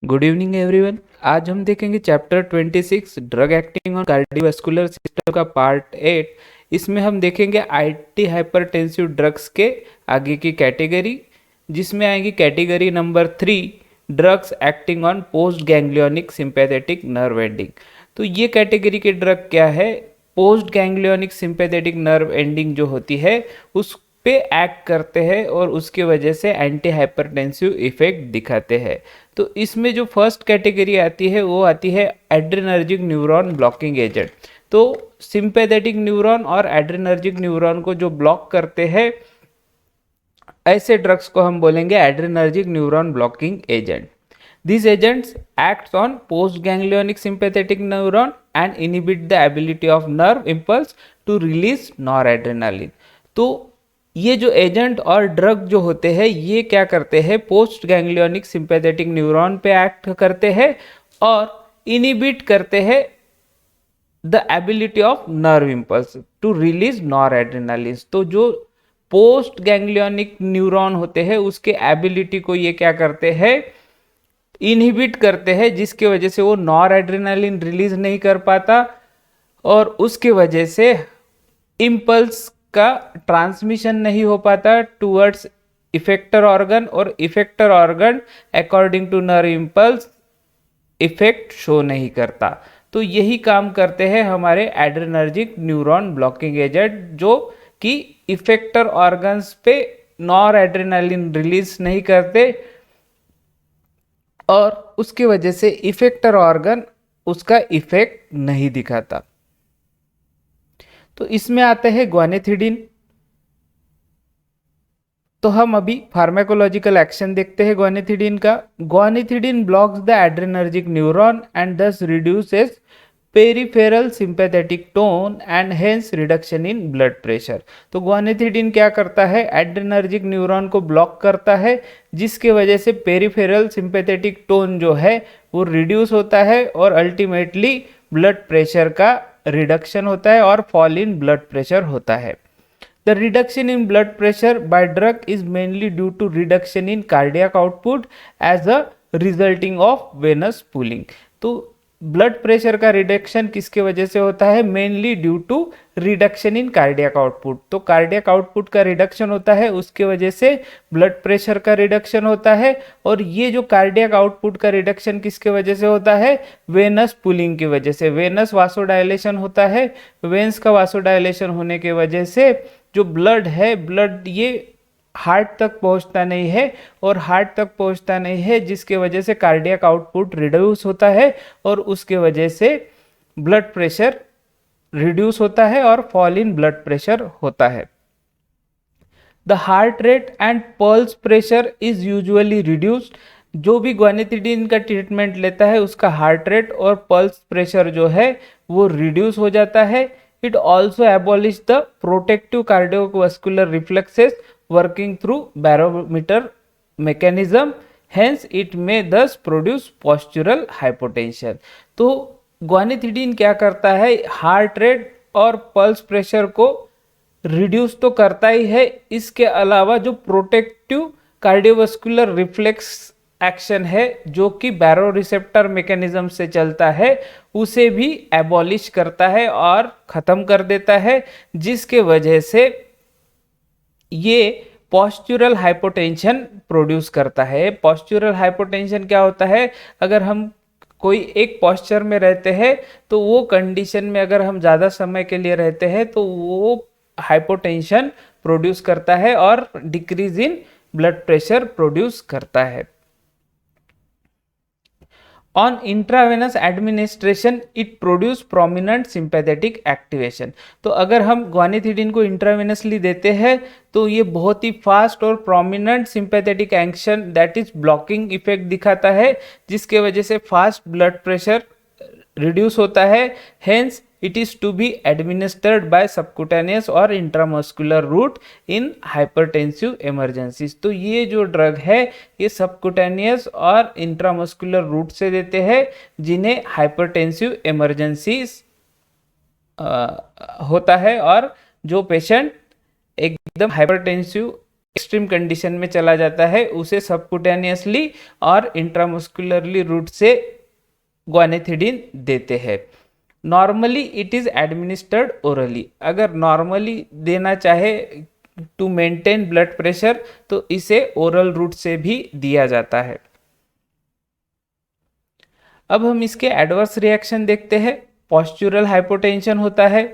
Good evening everyone. आज हम देखेंगे chapter 26 drug acting on cardiovascular system का पार्ट 8। इसमें हम देखेंगे आईटी हाइपरटेंसिव ड्रग्स के आगे की कैटेगरी, जिसमें आएगी category number 3 drugs acting on post ganglionic sympathetic nerve ending. तो ये कैटेगरी के ड्रग क्या है? Post ganglionic sympathetic nerve ending जो होती है उस पे एक्ट करते हैं और उसकी वजह से एंटी हाइपरटेंसिव इफेक्ट दिखाते हैं। तो इसमें जो फर्स्ट कैटेगरी आती है वो आती है एड्रेनर्जिक न्यूरॉन ब्लॉकिंग एजेंट। तो सिंपैथेटिक न्यूरॉन और एड्रेनर्जिक न्यूरॉन को जो ब्लॉक करते हैं, ऐसे ड्रग्स को हम बोलेंगे adrenergic neuron blocking agent. These agents acts on postganglionic sympathetic neuron and inhibit the ability of nerve impulse to release noradrenaline। तो ये जो एजेंट और ड्रग जो होते हैं ये क्या करते हैं? पोस्ट गैंग्लियोनिक सिंपैथेटिक न्यूरॉन पे एक्ट करते हैं और इनिबिट करते हैं the ability of nerve impulse to release noradrenaline. तो जो पोस्ट गैंग्लियोनिक न्यूरॉन होते हैं उसके एबिलिटी को ये क्या करते हैं? इनहिबिट करते हैं, जिसकी वजह से वो नॉरएड्रेनालिन रिलीज नहीं कर पाता और उसके वजह से इम्पल्स का ट्रांसमिशन नहीं हो पाता टूवर्ड्स इफेक्टर ऑर्गन, और effector organ according to nerve impulse effect show नहीं करता। तो यही काम करते हैं हमारे एड्रेनर्जिक न्यूरॉन ब्लॉकिंग एजेंट, जो कि इफेक्टर ऑर्गन्स पे नॉरएड्रेनालिन रिलीज नहीं करते और उसकी वजह से इफेक्टर ऑर्गन उसका इफेक्ट नहीं दिखाता। तो इसमें आते हैं ग्वानिथिडिन। तो हम अभी फार्माकोलॉजिकल एक्शन देखते हैं ग्वानिथिडिन का। Guanethidine blocks the adrenergic neuron and thus reduces peripheral sympathetic tone and hence reduction in blood pressure. तो ग्वानिथिडिन क्या करता है? एड्रेनर्जिक न्यूरॉन को ब्लॉक करता है, जिसके वजह से पेरिफेरल सिंपैथेटिक टोन जो है वो रिड्यूस होता है और अल्टीमेटली ब्लड प्रेशर का रिडक्शन होता है और फॉल इन ब्लड प्रेशर होता है। The reduction in blood pressure by drug is mainly due to reduction in cardiac output as a resulting of venous pooling। तो ब्लड प्रेशर का reduction किसके वजह से होता है? Mainly due to reduction in cardiac output. तो cardiac output का reduction होता है, उसके वजह से ब्लड प्रेशर का रिडक्शन होता है। और ये जो कार्डियक आउटपुट का रिडक्शन किसके वजह से होता है? वेनस पुलिंग की वजह से। वेनस वासोडायलेशन होता है, वेन्स का वासोडायलेशन होने के वजह से जो ब्लड है, ब्लड ये हार्ट तक पहुंचता नहीं है, और हार्ट तक पहुंचता नहीं है जिसके वजह से कार्डियक आउटपुट रिड्यूस होता है और उसके वजह से ब्लड प्रेशर रिड्यूस होता है और फॉल इन ब्लड प्रेशर होता है। The heart rate and pulse pressure is usually reduced. जो भी ग्वानिथिडिन का ट्रीटमेंट लेता है उसका हार्ट रेट और पल्स प्रेशर जो है वो रिड्यूस हो जाता है। It also abolished the protective cardiovascular reflexes working through barometer mechanism, hence it may thus produce postural hypotension। तो ग्वानिथिडिन क्या करता है? हार्ट रेट और पल्स प्रेशर को रिड्यूस तो करता ही है, इसके अलावा जो प्रोटेक्टिव कार्डियोवास्कुलर रिफ्लेक्स एक्शन है जो कि बैरो रिसेप्टर मैकेनिज्म से चलता है, उसे भी एबॉलिश करता है और ख़त्म कर देता है, जिसके वजह से ये पॉस्चुरल हाइपोटेंशन प्रोड्यूस करता है। पॉस्चुरल हाइपोटेंशन क्या होता है? अगर हम कोई एक पॉस्चर में रहते हैं तो वो कंडीशन में अगर हम ज़्यादा समय के लिए रहते हैं तो वो हाइपोटेंशन प्रोड्यूस करता है और decrease in blood pressure produce करता है। On intravenous administration it produce prominent sympathetic activation। तो अगर हम ग्वानिथिडिन को इंट्रावेनसली देते हैं तो ये बहुत ही फास्ट और prominent sympathetic action that is blocking effect दिखाता है, जिसके वजह से फास्ट ब्लड प्रेशर रिड्यूस होता है। Hence it is to be administered by subcutaneous और intramuscular route in hypertensive emergencies। तो ये जो ड्रग है ये सबकुटेनियस और इंट्रामस्कुलर रूट से देते हैं, जिन्हें हाइपरटेंसिव इमरजेंसीज होता है और जो पेशेंट एकदम हाइपरटेंसिव एक्सट्रीम कंडीशन में चला जाता है उसे सबकुटेनियसली और इंट्रामस्कुलरली रूट से ग्वानिथिडीन देते हैं। Normally it is administered orally. अगर नॉर्मली देना चाहे टू मेंटेन ब्लड प्रेशर तो इसे ओरल रूट से भी दिया जाता है। अब हम इसके एडवर्स रिएक्शन देखते हैं। पॉस्चुरल हाइपोटेंशन होता है।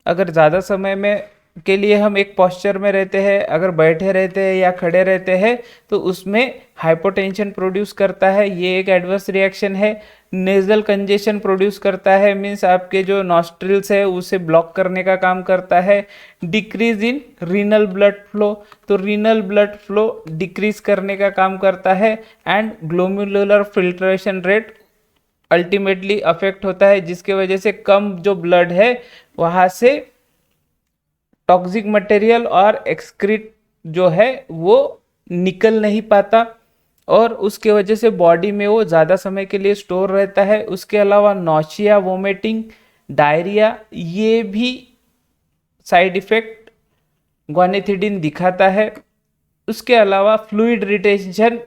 अगर ज़्यादा समय में के लिए हम एक पॉस्चर में रहते हैं, अगर बैठे रहते हैं या खड़े रहते हैं तो उसमें हाइपोटेंशन प्रोड्यूस करता है, ये एक एडवर्स रिएक्शन है। नेजल कंजेशन प्रोड्यूस करता है, मीन्स आपके जो नॉस्ट्रिल्स है उसे ब्लॉक करने का काम करता है। Decrease in renal blood flow, तो रीनल ब्लड फ्लो डिक्रीज करने का काम करता है। And glomerular filtration rate ultimately affect होता है, जिसके वजह से कम जो ब्लड है वहाँ से टॉक्सिक मटेरियल और एक्सक्रीट जो है वो निकल नहीं पाता और उसके वजह से बॉडी में वो ज़्यादा समय के लिए स्टोर रहता है। उसके अलावा नौशिया, वोमिटिंग, डायरिया, ये भी साइड इफेक्ट ग्वानिथिडीन दिखाता है। उसके अलावा फ्लूइड रिटेंशन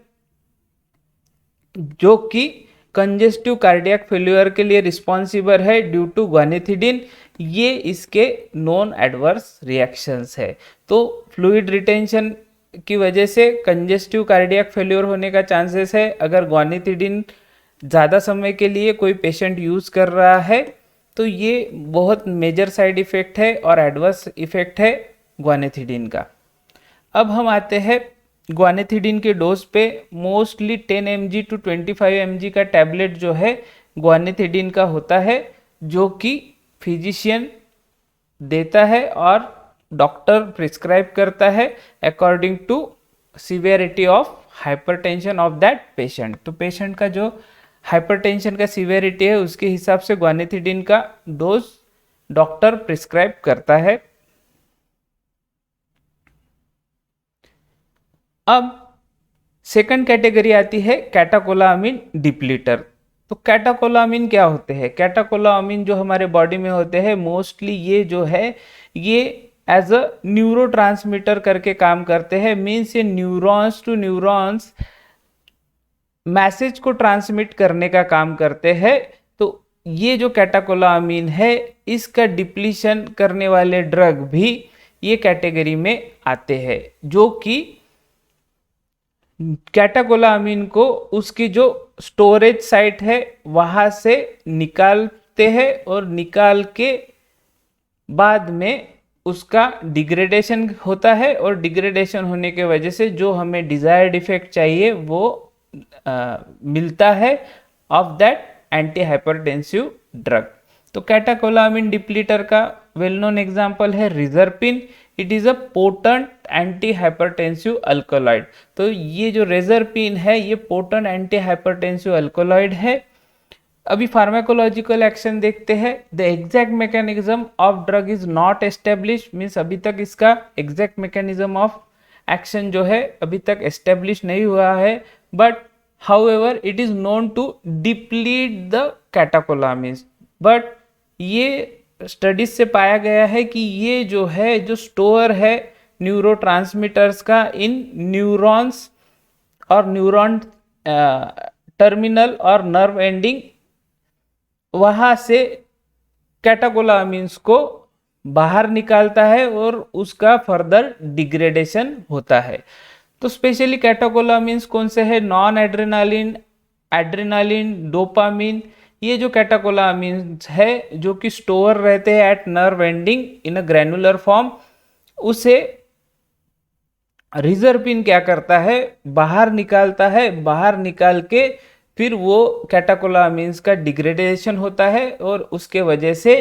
जो कि कंजेस्टिव कार्डियक फेल्यूर के लिए रिस्पॉन्सिबल है ड्यू टू ग्वानिथिडीन, ये इसके नॉन एडवर्स रिएक्शंस है। तो फ्लूइड रिटेंशन की वजह से कंजेस्टिव कार्डियक फेल्यूर होने का चांसेस है अगर ग्वानिथिडीन ज़्यादा समय के लिए कोई पेशेंट यूज़ कर रहा है, तो ये बहुत मेजर साइड इफ़ेक्ट है और एडवर्स इफ़ेक्ट है ग्वानिथिडीन का। अब हम आते हैं ग्वानिथिडीन के डोज पे। मोस्टली 10 mg टू 25 mg का टैबलेट जो है ग्वानिथिडीन का होता है, जो कि फिजिशियन देता है और डॉक्टर प्रिस्क्राइब करता है according to severity of hypertension of that patient. तो पेशेंट का जो हाइपरटेंशन का सीवियरिटी है उसके हिसाब से ग्वानिथिडीन का डोज डॉक्टर प्रिस्क्राइब करता है। अब सेकंड कैटेगरी आती है कैटाकोलामिन डिप्लीटर। तो कैटाकोलामिन क्या होते हैं? कैटाकोलामिन जो हमारे बॉडी में होते हैं मोस्टली ये जो है ये एज अ न्यूरोट्रांसमीटर करके काम करते हैं। मीन्स ये न्यूरॉन्स टू न्यूरॉन्स मैसेज को ट्रांसमिट करने का काम करते हैं। तो ये जो कैटाकोलामिन है इसका डिप्लीशन करने वाले ड्रग भी ये कैटेगरी में आते हैं, जो कि कैटाकोलामिन को उसकी जो स्टोरेज साइट है वहां से निकालते हैं और निकाल के बाद में उसका डिग्रेडेशन होता है और डिग्रेडेशन होने के वजह से जो हमें डिजायर्ड इफेक्ट चाहिए वो मिलता है of that anti hypertensive drug. तो कैटाकोलामिन डिप्लीटर का वेल नोन एग्जांपल है reserpine. It is a potent anti hypertensive alkaloid. तो ये जो रिजर्पिन है ये पोटेंट एंटी हाइपरटेंसिव अल्कोलॉइड है। अभी फार्माकोलॉजिकल एक्शन देखते हैं। The exact mechanism of drug is not establish, means अभी तक इसका एग्जैक्ट मैकेनिज्म ऑफ एक्शन जो है अभी तक एस्टेब्लिश नहीं हुआ है, but however it is known to deplete the catecholamines. But ये स्टडीज से पाया गया है कि ये जो है जो स्टोर है न्यूरोट्रांसमीटर्स का इन न्यूरॉन्स और न्यूरॉन टर्मिनल और नर्व एंडिंग, वहां से कैटाकोलामिन्स को बाहर निकालता है और उसका फर्दर डिग्रेडेशन होता है। तो स्पेशली कैटाकोलामिन्स कौन से है? नॉन एड्रेनालिन, एड्रेनालिन, डोपामिन, ये जो कैटाकोलामिन्स है जो कि स्टोर रहते हैं at nerve ending in a granular form, उसे रिजर्पिन क्या करता है? बाहर निकालता है। बाहर निकाल के फिर वो कैटाकोलामिन्स का डिग्रेडेशन होता है और उसके वजह से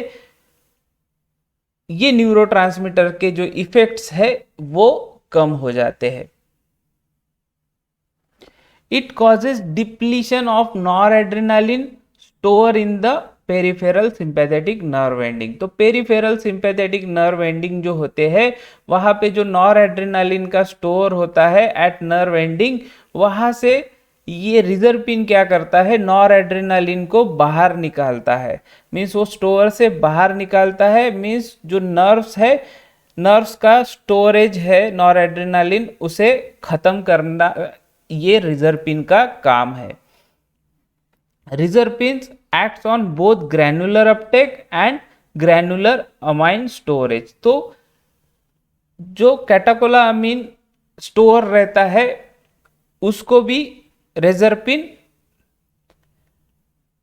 ये न्यूरोट्रांसमीटर के जो इफेक्ट्स है वो कम हो जाते हैं। It causes depletion of noradrenaline store in the peripheral sympathetic nerve ending. तो पेरिफेरल सिंपैथेटिक नर्व एंडिंग जो होते हैं वहां पे जो नॉरएड्रेनालिन का स्टोर होता है एट नर्व एंडिंग, वहां से ये रिजर्पिन क्या करता है? नॉरएड्रेनालिन को बाहर निकालता है। मीन्स वो स्टोर से बाहर निकालता है। मीन्स जो नर्व्स है नर्व्स का स्टोरेज है नॉर एड्रेनालिन, उसे खत्म करना ये रिजर्पिन का काम है। Reserpine acts on both granular Uptake and granular amine storage. तो जो कैटाकोलामीन स्टोर रहता है उसको भी रिजर्पिन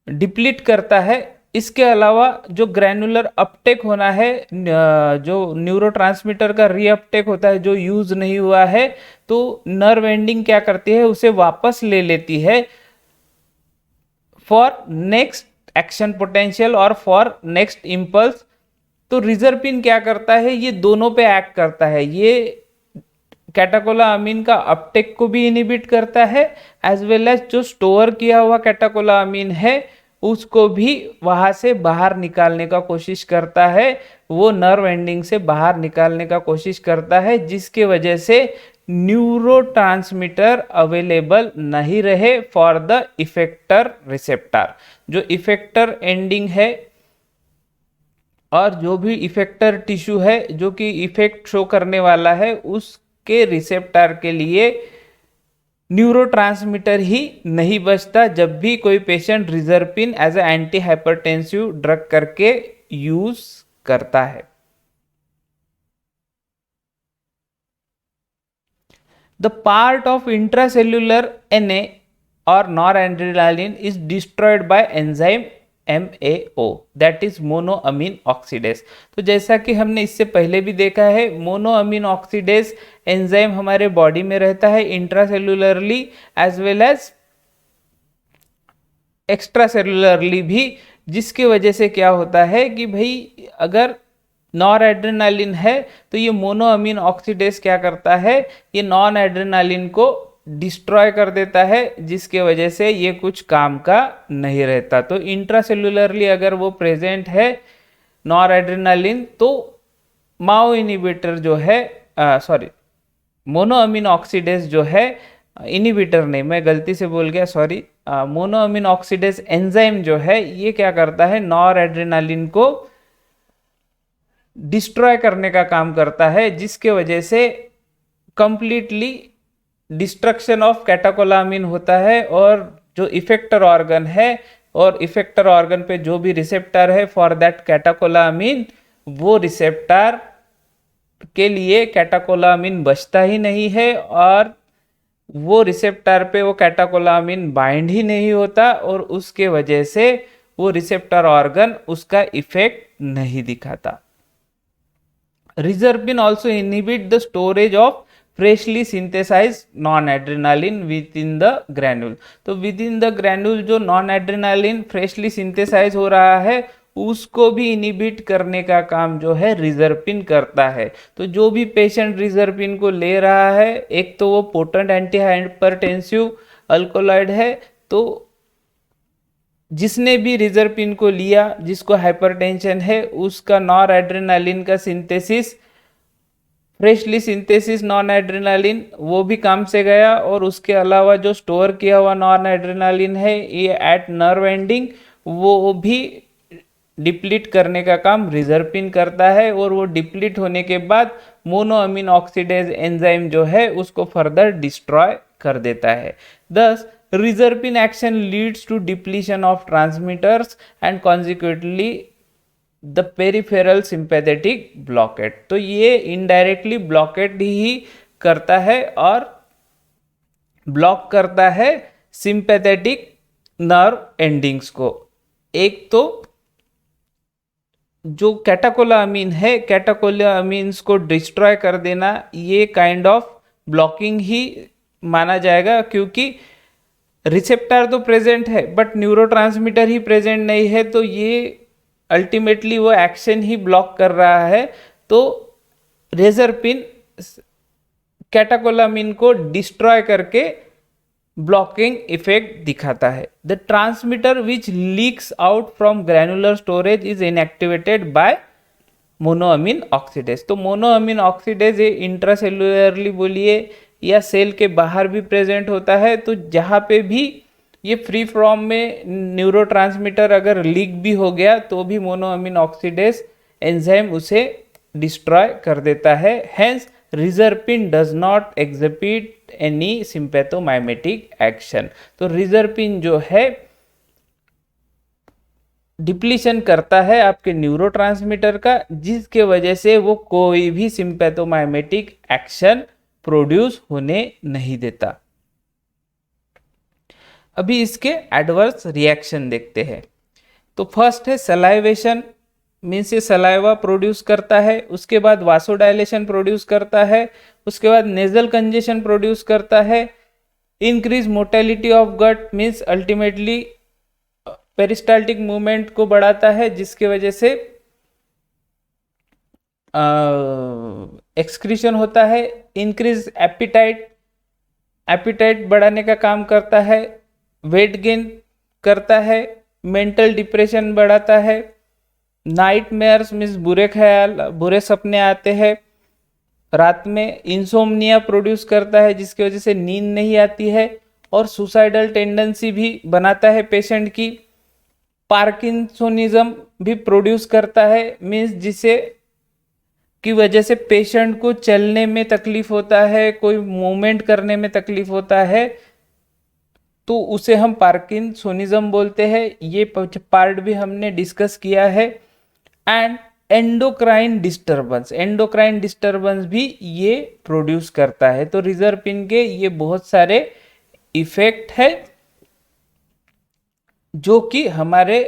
डिप्लीट करता है। इसके अलावा जो ग्रैनुलर अपटेक होना है, जो न्यूरोट्रांसमीटर का रीअपटेक होता है जो यूज नहीं हुआ है, तो नर्व एंडिंग क्या करती है, उसे वापस ले लेती है फॉर नेक्स्ट एक्शन पोटेंशियल और फॉर नेक्स्ट इम्पल्स। तो रिजर्पिन क्या करता है, ये दोनों पे एक्ट करता है। ये कैटाकोलामीन का अपटेक को भी इनिबिट करता है, एज वेल एज जो स्टोर किया हुआ कैटाकोलामीन है उसको भी वहां से बाहर निकालने का कोशिश करता है, वो नर्व एंडिंग से बाहर निकालने का कोशिश करता है, जिसके वजह से न्यूरोट्रांसमीटर अवेलेबल नहीं रहे फॉर द इफेक्टर रिसेप्टर। जो इफेक्टर एंडिंग है और जो भी इफेक्टर टिश्यू है जो कि इफेक्ट शो करने वाला है, उसके रिसेप्टर के लिए न्यूरोट्रांसमीटर ही नहीं बचता जब भी कोई patient reserpine as a anti hypertensive drug करके यूज करता है। The part of intracellular Na और noradrenaline is destroyed by enzyme MAO, that is monoamine oxidase. तो जैसा कि हमने इससे पहले भी देखा है, मोनोअमीन ऑक्सीडेज एंजाइम हमारे बॉडी में रहता है intracellularly as well as extra cellularly भी, जिसकी वजह से क्या होता है कि भाई अगर नॉन एड्रेनालिन है तो ये मोनोअमीन ऑक्सीडेज क्या करता है, ये नॉन एड्रेनालिन को डिस्ट्रॉय कर देता है, जिसके वजह से ये कुछ काम का नहीं रहता। तो इंट्रासेल्युलरली अगर वो प्रेजेंट है नॉर एड्रेनालिन, तो माओ इनिबिटर जो है, सॉरी मोनोअमीन ऑक्सीडेज जो है, इनिबिटर नहीं, मैं गलती से बोल गया, सॉरी, मोनोअमीन ऑक्सीडेज एंजाइम जो है ये क्या करता है, नॉर एड्रेनालिन को डिस्ट्रॉय करने का काम करता है, जिसके वजह से कंप्लीटली डिस्ट्रक्शन ऑफ कैटाकोलामीन होता है। और जो इफेक्टर ऑर्गन है और इफेक्टर ऑर्गन पे जो भी रिसेप्टर है फॉर दैट कैटाकोलामीन, वो रिसेप्टर के लिए कैटाकोलामीन बचता ही नहीं है और वो रिसेप्टर पे वो कैटाकोलामीन बाइंड ही नहीं होता, और उसके वजह से वो रिसेप्टर ऑर्गन उसका इफेक्ट नहीं दिखाता। Reserpine also inhibit the storage of freshly synthesized non-adrenaline within the granule। तो within the granule जो non-adrenaline freshly synthesize हो रहा है उसको भी इनिबिट करने का काम जो है रिजर्पिन करता है। तो जो भी पेशेंट रिजर्पिन को ले रहा है, एक तो वो पोटेंट एंटी हाइपरटेंसिव अल्कोलॉइड है, तो जिसने भी रिजर्पिन को लिया जिसको हाइपरटेंशन है, उसका नॉर एड्रेनालिन का synthesis, freshly synthesis non adrenaline, वो भी काम से गया, और उसके अलावा जो स्टोर किया हुआ नॉन एड्रेनालिन है ये एट नर्व एंडिंग, वो भी डिप्लीट करने का काम रिजर्पिन करता है, और वो डिप्लीट होने के बाद मोनोअमीन ऑक्सीडेज एंजाइम जो है उसको फर्दर डिस्ट्रॉय कर देता है। Thus reserpine action leads to depletion of transmitters and consequently the peripheral sympathetic blockade. तो ये इनडायरेक्टली ब्लॉकेट ही करता है और ब्लॉक करता है सिंपैथेटिक नर्व एंडिंग्स को। एक तो जो कैटाकोलामीन है, कैटाकोलामीन्स को डिस्ट्रॉय कर देना, ये काइंड ऑफ ब्लॉकिंग ही माना जाएगा, क्योंकि रिसेप्टर तो प्रेजेंट है बट न्यूरोट्रांसमीटर ही प्रेजेंट नहीं है, तो ये अल्टीमेटली वो एक्शन ही ब्लॉक कर रहा है। तो रिजर्पिन कैटाकोलामीन को डिस्ट्रॉय करके ब्लॉकिंग इफेक्ट दिखाता है। The transmitter which leaks out from granular storage is inactivated by monoamine oxidase. तो मोनोअमीन ऑक्सीडेज ये इंट्रासेल्युलरली बोलिए या सेल के बाहर भी प्रेजेंट होता है, तो जहाँ पे भी ये फ्री फॉर्म में न्यूरोट्रांसमीटर अगर लीक भी हो गया तो भी मोनोअमीन ऑक्सीडेज एंजाइम उसे डिस्ट्रॉय कर देता है। Hence reserpine does not exhibit any sympathomimetic action. तो रिजर्पिन जो है डिप्लीशन करता है आपके न्यूरोट्रांसमीटर का, जिसके वजह से वो कोई भी सिंपैथोमाइमेटिक एक्शन प्रोड्यूस होने नहीं देता। अभी इसके एडवर्स रिएक्शन देखते हैं। तो फर्स्ट है सलाइवेशन, मीन्स ये सलाइवा प्रोड्यूस करता है। उसके बाद वासोडाइलेशन प्रोड्यूस करता है। उसके बाद नेजल कंजेशन प्रोड्यूस करता है। Increase motility of gut, means ultimately peristaltic movement को बढ़ाता है, जिसके वजह से एक्सक्रीशन होता है। इंक्रीज एपिटाइट, एपिटाइट बढ़ाने का काम करता है। वेट गेन करता है। मेंटल डिप्रेशन बढ़ाता है। नाइट मेयर्स मीन्स बुरे ख्याल, बुरे सपने आते हैं रात में। इंसोम्निया प्रोड्यूस करता है, जिसकी वजह से नींद नहीं आती है। और सुसाइडल टेंडेंसी भी बनाता है पेशेंट की। पार्किंसोनिज्म भी प्रोड्यूस करता है, मीन्स जिसे की वजह से पेशेंट को चलने में तकलीफ होता है, कोई मूवमेंट करने में तकलीफ होता है, तो उसे हम पार्किंसोनिज्म बोलते हैं। ये पार्ट भी हमने डिस्कस किया है। And endocrine disturbance, endocrine disturbance भी ये प्रोड्यूस करता है। तो रिजर्पिन के ये बहुत सारे इफेक्ट है जो कि हमारे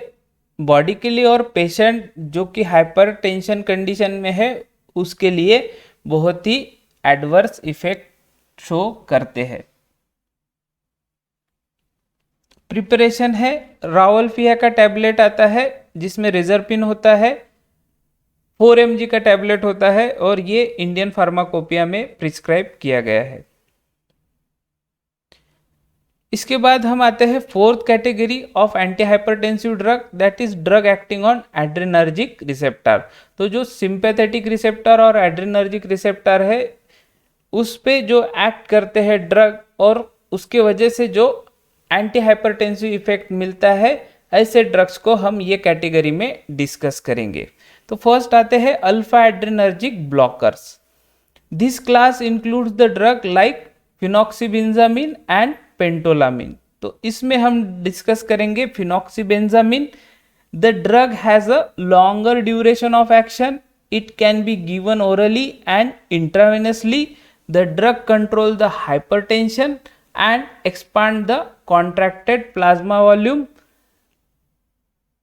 बॉडी के लिए और पेशेंट जो कि हाइपरटेंशन कंडीशन में है उसके लिए बहुत ही एडवर्स इफेक्ट शो करते हैं। प्रिपरेशन है, रावल्फिया का टैबलेट आता है जिसमें रिजर्पिन होता है। 4 mg का टैबलेट होता है और ये इंडियन फार्माकोपिया में प्रिस्क्राइब किया गया है। इसके बाद हम आते हैं fourth category of anti hypertensive drug, that is drug acting on adrenergic receptor. तो जो सिंपैथेटिक रिसेप्टर और एड्रेनर्जिक रिसेप्टर है उस पे जो एक्ट करते हैं ड्रग और उसके वजह से जो एंटी हाइपरटेंसिव इफेक्ट मिलता है, ऐसे ड्रग्स को हम ये कैटेगरी में डिस्कस करेंगे। तो फर्स्ट आते हैं alpha adrenergic blockers. This class includes the drug like phenoxybenzamine and phentolamine. तो इसमें हम डिस्कस करेंगे phenoxybenzamine. The drug has a longer duration of action, it can be given orally and intravenously. The drug control the hypertension and expand the contracted plasma volume.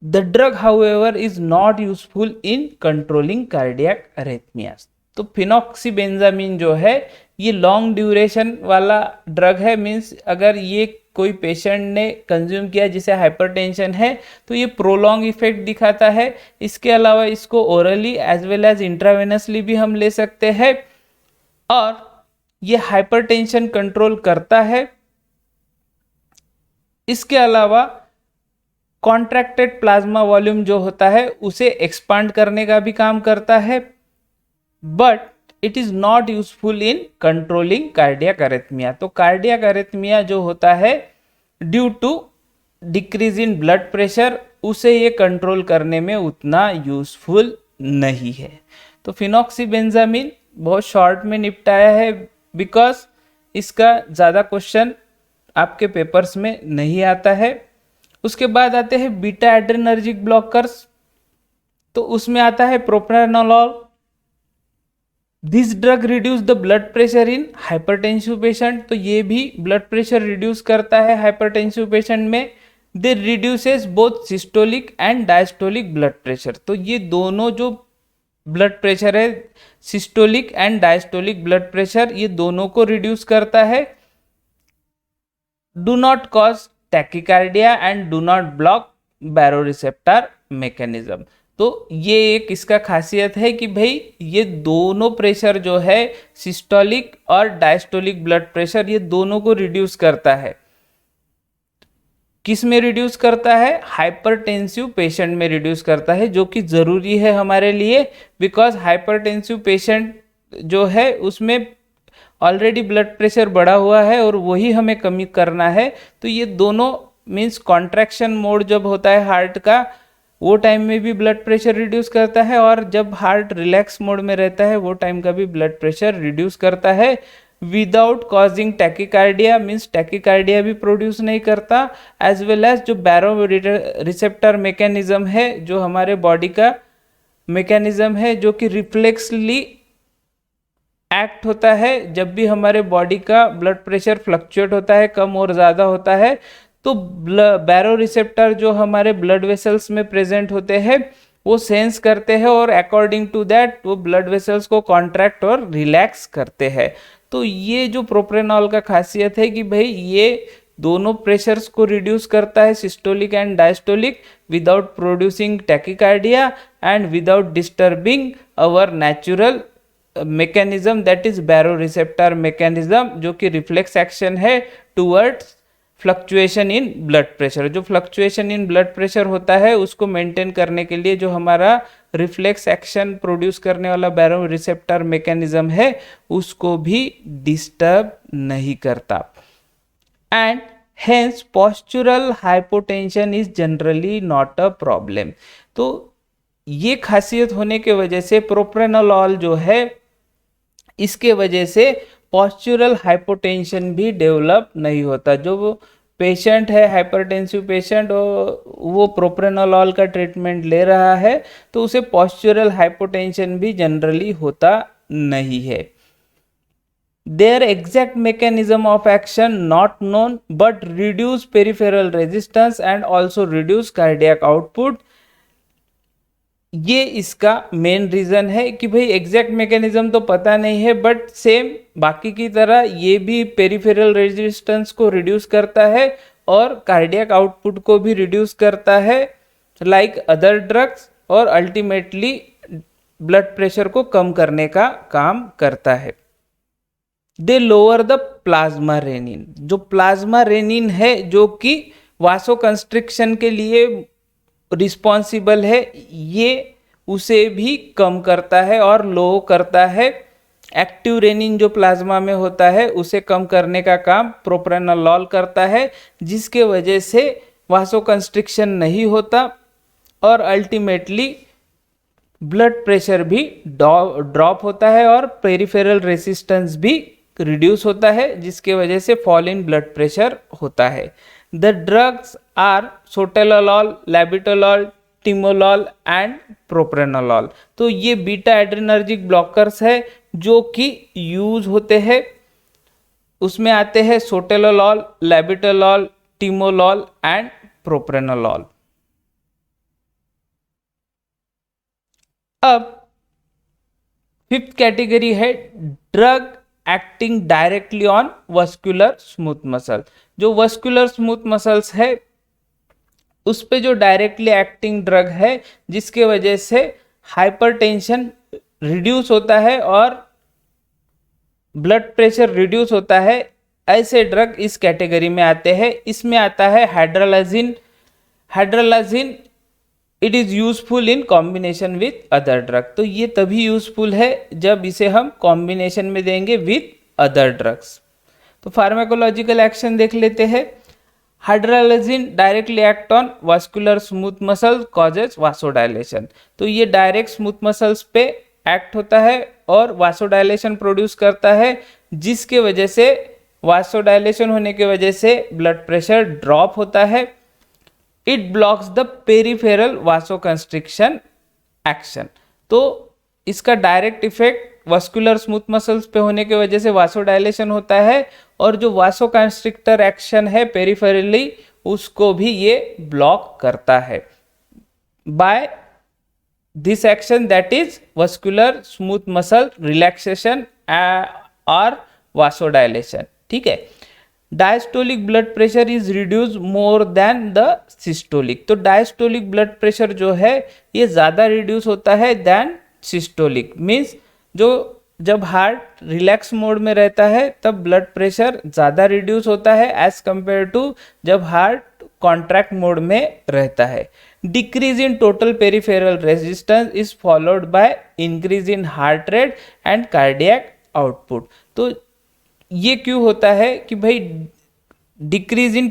The drug however is not useful in controlling cardiac arrhythmias. तो फिनॉक्सीबेंजामिन जो है ये long duration वाला drug है, means अगर ये कोई patient ने कंज्यूम किया जिसे हाइपरटेंशन है तो ये प्रोलॉन्ग इफेक्ट दिखाता है। इसके अलावा इसको orally as well as intravenously भी हम ले सकते हैं और ये हाइपरटेंशन कंट्रोल करता है। इसके अलावा कॉन्ट्रैक्टेड प्लाज्मा वॉल्यूम जो होता है उसे एक्सपांड करने का भी काम करता है, but it is not useful in controlling cardiac arrhythmia. तो कार्डियक अरिथमिया जो होता है due to decrease in blood pressure, उसे ये कंट्रोल करने में उतना यूजफुल नहीं है। तो फिनॉक्सीबेंजामिन बहुत शॉर्ट में निपटाया है बिकॉज इसका ज़्यादा क्वेश्चन आपके पेपर्स में नहीं आता है। उसके बाद आते हैं बीटा एड्रेनर्जिक ब्लॉकर्स। तो उसमें आता है propranolol. This drug reduce the blood pressure in hypertensive patient. तो ये भी ब्लड प्रेशर रिड्यूस करता है हाइपरटेंसिव पेशेंट में। They reduces both systolic and diastolic blood pressure. तो ये दोनों जो ब्लड प्रेशर है, systolic and diastolic blood pressure, ये दोनों को रिड्यूस करता है। Do not cause tachycardia and do not block baroreceptor mechanism. तो ये एक इसका खासियत है कि भाई ये दोनों प्रेशर जो है सिस्टोलिक और डायस्टोलिक ब्लड प्रेशर ये दोनों को रिड्यूस करता है। किस में रिड्यूस करता है? हाइपरटेंसिव पेशेंट में रिड्यूस करता है, जो कि ज़रूरी है हमारे लिए बिकॉज हाइपरटेंसिव पेशेंट जो है उसमें ऑलरेडी ब्लड प्रेशर बढ़ा हुआ है और वही हमें कमी करना है। तो ये दोनों मीन्स कॉन्ट्रैक्शन मोड जब होता है हार्ट का वो टाइम में भी ब्लड प्रेशर रिड्यूस करता है, और जब हार्ट रिलैक्स मोड में रहता है वो टाइम का भी ब्लड प्रेशर रिड्यूस करता है without causing tachycardia, means tachycardia भी प्रोड्यूस नहीं करता, एज वेल एज जो बैरो रिसेप्टर मैकेनिज्म है, जो हमारे बॉडी का मैकेनिज्म है जो कि रिफ्लेक्सली एक्ट होता है जब भी हमारे बॉडी का ब्लड प्रेशर फ्लक्चुएट होता है, कम और ज़्यादा होता है, तो बैरो रिसेप्टर जो हमारे ब्लड वेसल्स में प्रेजेंट होते हैं वो सेंस करते हैं और अकॉर्डिंग टू दैट वो ब्लड वेसल्स को कॉन्ट्रैक्ट और रिलैक्स करते हैं। तो ये जो प्रोप्रेनॉल का खासियत है कि भाई ये दोनों प्रेशर्स को रिड्यूस करता है, systolic and diastolic, without producing tachycardia and without disturbing our natural mechanism, that is baro receptor mechanism, जो कि रिफ्लेक्स एक्शन है towards fluctuation in blood pressure. जो फ्लक्चुएशन इन ब्लड प्रेशर होता है उसको मेंटेन करने के लिए जो हमारा रिफ्लेक्स एक्शन प्रोड्यूस करने वाला बैरो रिसेप्टर मैकेनिज्म है उसको भी डिस्टर्ब नहीं करता। And hence postural hypotension is generally not a problem. तो ये खासियत होने के वजह से प्रोप्रेनोलॉल जो है इसके वजह से पोस्चुरल हाइपोटेंशन भी डेवलप नहीं होता। जो वो पेशेंट है हाइपरटेंसिव पेशेंट वो प्रोप्रेनोलॉल का ट्रीटमेंट ले रहा है तो उसे पोस्चुरल हाइपोटेंशन भी जनरली होता नहीं है। Their exact mechanism of action not known, but reduce peripheral resistance and also reduce cardiac output। ये इसका मेन रीजन है कि भाई एग्जैक्ट मैकेनिज्म तो पता नहीं है, बट सेम बाकी की तरह ये भी पेरिफेरल रेजिस्टेंस को रिड्यूस करता है और कार्डियक आउटपुट को भी रिड्यूस करता है लाइक अदर ड्रग्स, और अल्टीमेटली ब्लड प्रेशर को कम करने का काम करता है। दे लोअर द प्लाज्मा रेनिन। जो प्लाज्मा रेनिन है जो कि वासोकंस्ट्रिक्शन के लिए रिस्पॉन्सिबल है, ये उसे भी कम करता है और लो करता है। एक्टिव रेनिन जो प्लाज्मा में होता है उसे कम करने का काम प्रोप्रेनोलॉल करता है, जिसके वजह से वासोकंस्ट्रिक्शन नहीं होता और अल्टीमेटली ब्लड प्रेशर भी ड्रॉप होता है और पेरिफेरल रेसिस्टेंस भी रिड्यूस होता है, जिसके वजह से फॉल इन ब्लड प्रेशर होता है। The drugs are sotalol, labetalol, timolol and propranolol. तो ये बीटा एड्रेनर्जिक ब्लॉकर्स है जो कि यूज होते हैं। उसमें आते हैं सोटेलोलॉल, लैबिटोलॉल, टिमोलॉल एंड प्रोप्रेनोलॉल। अब फिफ्थ कैटेगरी है drug acting directly on vascular smooth muscle. जो वस्कुलर स्मूथ मसल्स है उस पे जो डायरेक्टली एक्टिंग ड्रग है जिसके वजह से हाइपरटेंशन रिड्यूस होता है और ब्लड प्रेशर रिड्यूस होता है, ऐसे ड्रग इस कैटेगरी में आते हैं। इसमें आता है hydralazine. Hydralazine it is useful in combination with other drug. तो ये तभी यूजफुल है जब इसे हम कॉम्बिनेशन में देंगे विथ अदर ड्रग्स। तो फार्माकोलॉजिकल एक्शन देख लेते हैं। Hydralazine directly act on vascular smooth muscle causes vasodilation. तो ये डायरेक्ट स्मूथ मसल्स पे एक्ट होता है और वासोडाइलेशन प्रोड्यूस करता है, जिसके वजह से वासोडाइलेशन होने की वजह से ब्लड प्रेशर ड्रॉप होता है। It blocks the peripheral vasoconstriction action. तो इसका direct effect vascular smooth muscles पे होने की वजह से वासोडाइलेशन होता है और जो वासोकंस्ट्रिक्टर एक्शन है पेरिफेरली उसको भी ये ब्लॉक करता है by this action, that is vascular smooth muscle relaxation और वासोडाइलेशन। ठीक है। Diastolic blood pressure is reduce more than the systolic. तो डायस्टोलिक ब्लड प्रेशर जो है ये ज़्यादा रिड्यूस होता है देन सिस्टोलिक। मीन्स जो जब हार्ट रिलैक्स मोड में रहता है तब ब्लड प्रेशर ज़्यादा रिड्यूस होता है एज कंपेयर टू जब हार्ट कॉन्ट्रैक्ट मोड में रहता है। Decrease in total peripheral resistance is followed by increase in heart rate and cardiac output. तो ये क्यों होता है कि भाई decrease in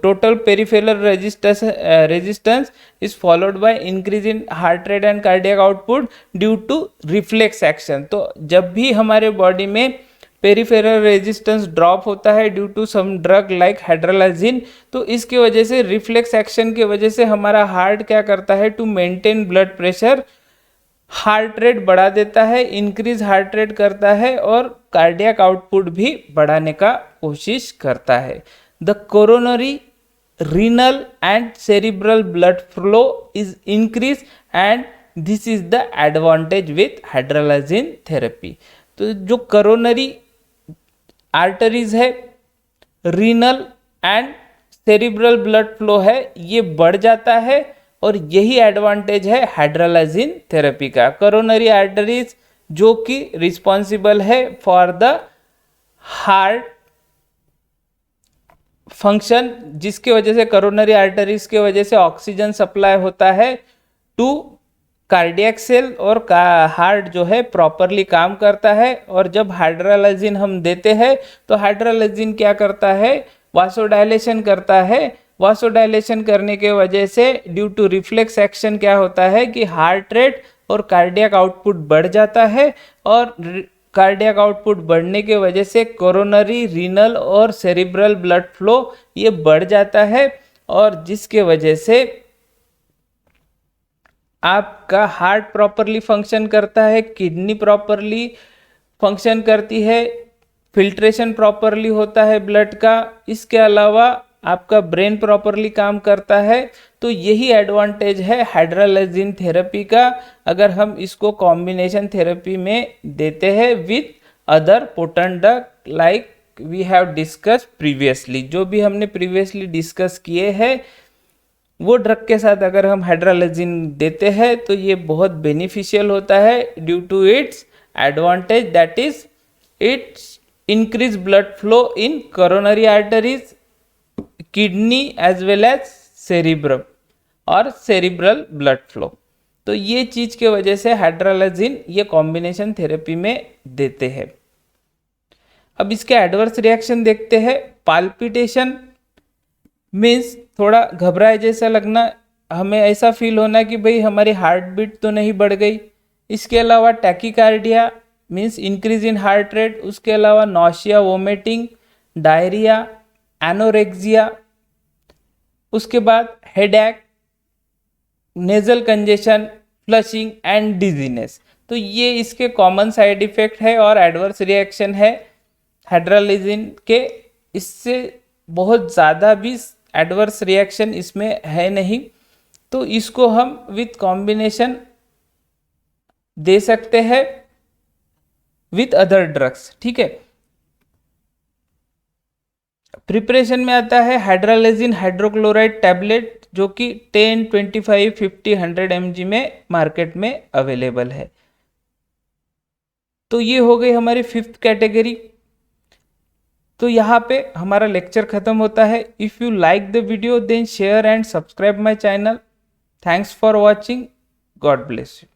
total peripheral resistance is followed by increase in heart rate and cardiac output due to reflex action. तो जब भी हमारे बॉडी में पेरिफेरल रेजिस्टेंस ड्रॉप होता है due to some drug like hydralazine, तो इसके वजह से रिफ्लेक्स एक्शन की वजह से हमारा हार्ट क्या करता है, to maintain blood pressure heart rate बढ़ा देता है, इंक्रीज हार्ट रेट करता है और कार्डियक आउटपुट भी बढ़ाने का कोशिश करता है. The coronary renal and cerebral blood flow is increased and this is the advantage with hydrolyzin therapy. तो जो कोरोनरी आर्टरीज है, renal and cerebral blood flow है, ये बढ़ जाता है और यही एडवांटेज है हाइड्रोलाइजिन थेरेपी का. कोरोनरी आर्टरीज जो कि रिस्पॉन्सिबल है फॉर द हार्ट फंक्शन, जिसके वजह से कोरोनरी आर्टरीज के वजह से ऑक्सीजन सप्लाई होता है टू कार्डियक सेल और हार्ट जो है प्रॉपरली काम करता है. और जब हाइड्रोलाइजिन हम देते हैं तो हाइड्रोलाइजिन क्या करता है, वासोडाइलेशन करता है. वासोडाइलेशन करने के वजह से ड्यू टू रिफ्लेक्स एक्शन क्या होता है कि हार्ट रेट और कार्डियक आउटपुट बढ़ जाता है और कार्डियक आउटपुट बढ़ने के वजह से कोरोनरी, रीनल और सेरिब्रल ब्लड फ्लो ये बढ़ जाता है और जिसके वजह से आपका हार्ट प्रॉपरली फंक्शन करता है, किडनी प्रॉपरली फंक्शन करती है, फिल्ट्रेशन प्रॉपरली होता है ब्लड का, इसके अलावा आपका ब्रेन प्रॉपरली काम करता है. तो यही एडवांटेज है हाइड्रोलाइजिन थेरेपी का अगर हम इसको कॉम्बिनेशन थेरेपी में देते हैं with other potent drug like we have discuss previously. जो भी हमने प्रीवियसली डिस्कस किए हैं वो ड्रग के साथ अगर हम हाइड्रोलाइजिन देते हैं तो ये बहुत बेनिफिशियल होता है due to its advantage, that is its increase blood flow in coronary arteries, kidney as well as cerebrum और सेरिब्रल ब्लड फ्लो. तो ये चीज के वजह से हाइड्रोलाइजिन ये कॉम्बिनेशन थेरेपी में देते हैं. अब इसके एडवर्स रिएक्शन देखते हैं. पाल्पिटेशन मीन्स थोड़ा घबराए जैसा लगना, हमें ऐसा फील होना कि भाई हमारी हार्ट बीट तो नहीं बढ़ गई. इसके अलावा tachycardia means increase in heart rate. उसके अलावा नॉशिया, वोमिटिंग, डायरिया, एनोरेक्सिया. उसके बाद headache, nasal congestion, flushing and dizziness. तो ये इसके कॉमन साइड इफेक्ट है और एडवर्स रिएक्शन है हाइड्रोलाइजिन के. इससे बहुत ज़्यादा भी एडवर्स रिएक्शन इसमें है नहीं, तो इसको हम विथ कॉम्बिनेशन दे सकते हैं विथ अदर ड्रग्स. ठीक है. प्रिपरेशन में आता है हाइड्रोलाइजिन हाइड्रोक्लोराइड टैबलेट जो कि 10, 25, 50, 100 mg में मार्केट में अवेलेबल है. तो ये हो गई हमारी 5th कैटेगरी. तो यहाँ पे हमारा लेक्चर खत्म होता है. If you like the video then share and subscribe my channel. Thanks for watching. God bless you.